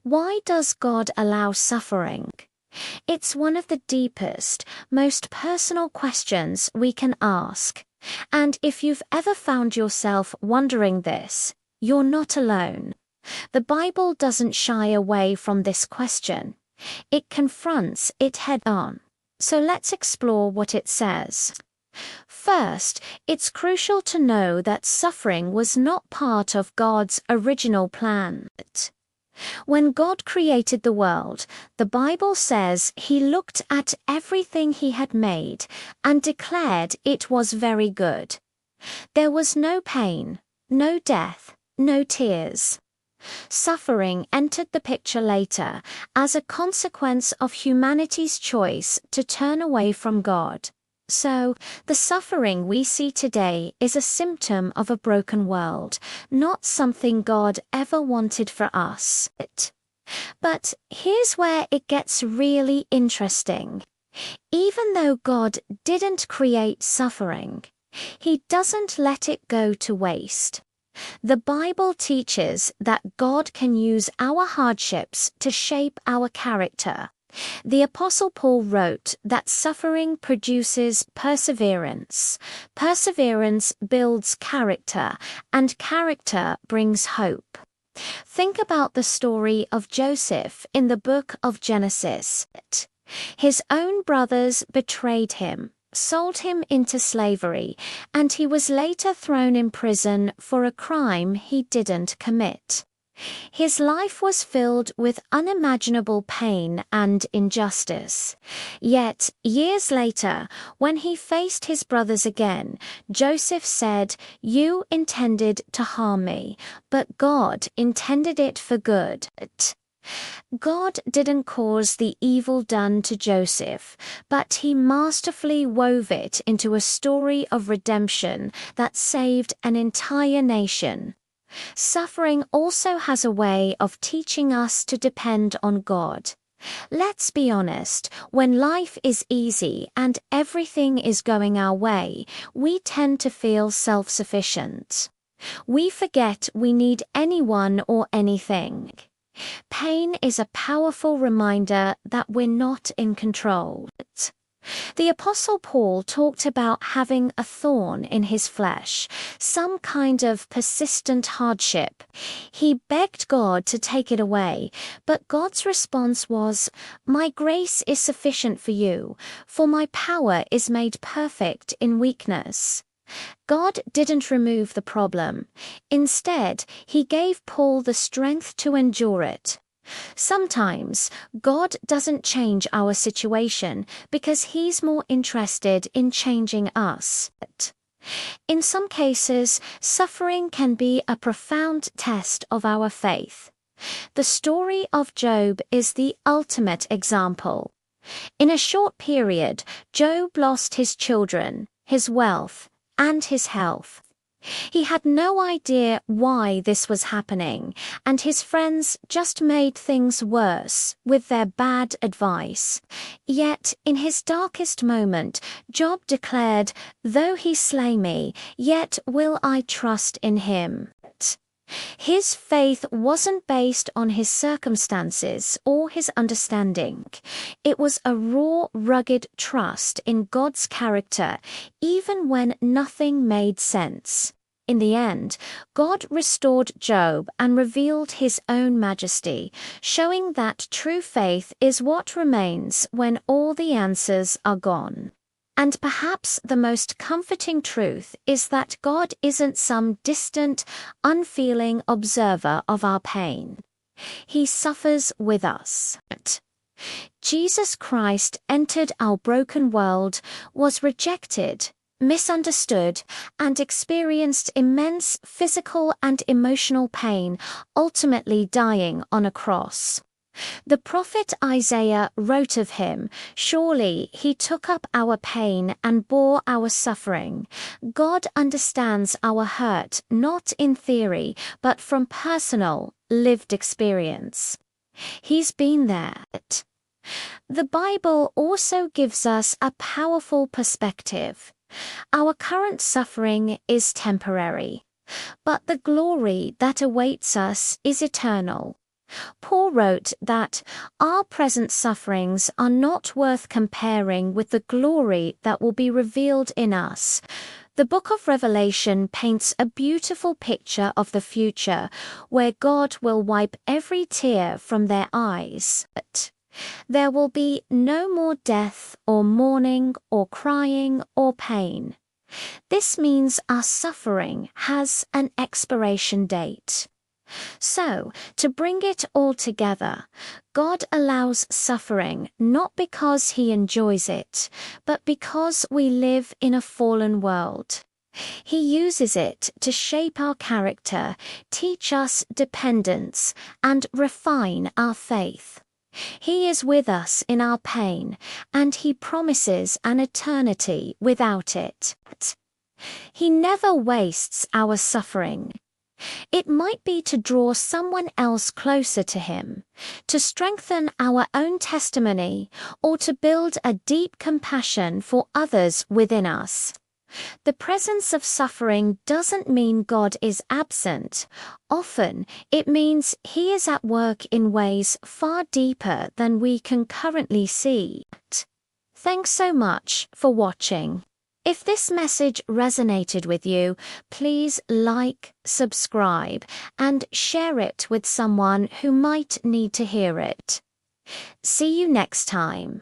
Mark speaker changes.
Speaker 1: Why does God allow suffering? It's one of the deepest, most personal questions we can ask. And if you've ever found yourself wondering this, you're not alone. The Bible doesn't shy away from this question. It confronts it head on. So let's explore what it says. First, it's crucial to know that suffering was not part of God's original plan. When God created the world, the Bible says He looked at everything He had made and declared it was very good. There was no pain, no death, no tears. Suffering entered the picture later as a consequence of humanity's choice to turn away from God. So, the suffering we see today is a symptom of a broken world, not something God ever wanted for us. But here's where it gets really interesting. Even though God didn't create suffering, He doesn't let it go to waste. The Bible teaches that God can use our hardships to shape our character. The Apostle Paul wrote that suffering produces perseverance. Perseverance builds character, and character brings hope. Think about the story of Joseph in the book of Genesis. His own brothers betrayed him, sold him into slavery, and he was later thrown in prison for a crime he didn't commit. His life was filled with unimaginable pain and injustice. Yet, years later, when he faced his brothers again, Joseph said, "You intended to harm me, but God intended it for good." God didn't cause the evil done to Joseph, but He masterfully wove it into a story of redemption that saved an entire nation. Suffering also has a way of teaching us to depend on God. Let's be honest, when life is easy and everything is going our way, we tend to feel self-sufficient. We forget we need anyone or anything. Pain is a powerful reminder that we're not in control. The Apostle Paul talked about having a thorn in his flesh, some kind of persistent hardship. He begged God to take it away, but God's response was, "My grace is sufficient for you, for my power is made perfect in weakness." God didn't remove the problem. Instead, He gave Paul the strength to endure it. Sometimes, God doesn't change our situation because He's more interested in changing us. In some cases, suffering can be a profound test of our faith. The story of Job is the ultimate example. In a short period, Job lost his children, his wealth, and his health. He had no idea why this was happening, and his friends just made things worse with their bad advice. Yet, in his darkest moment, Job declared, "Though he slay me, yet will I trust in him." His faith wasn't based on his circumstances or his understanding. It was a raw, rugged trust in God's character, even when nothing made sense. In the end, God restored Job and revealed His own majesty, showing that true faith is what remains when all the answers are gone. And perhaps the most comforting truth is that God isn't some distant, unfeeling observer of our pain. He suffers with us. Jesus Christ entered our broken world, was rejected, misunderstood, and experienced immense physical and emotional pain, ultimately dying on a cross. The prophet Isaiah wrote of Him, "Surely He took up our pain and bore our suffering." God understands our hurt not in theory, but from personal, lived experience. He's been there. The Bible also gives us a powerful perspective. Our current suffering is temporary, but the glory that awaits us is eternal. Paul wrote that our present sufferings are not worth comparing with the glory that will be revealed in us. The book of Revelation paints a beautiful picture of the future where God will wipe every tear from their eyes. There will be no more death or mourning or crying or pain. This means our suffering has an expiration date. So, to bring it all together, God allows suffering not because He enjoys it, but because we live in a fallen world. He uses it to shape our character, teach us dependence, and refine our faith. He is with us in our pain, and He promises an eternity without it. He never wastes our suffering. It might be to draw someone else closer to Him, to strengthen our own testimony, or to build a deep compassion for others within us. The presence of suffering doesn't mean God is absent. Often, it means He is at work in ways far deeper than we can currently see. Thanks so much for watching. If this message resonated with you, please like, subscribe, and share it with someone who might need to hear it. See you next time.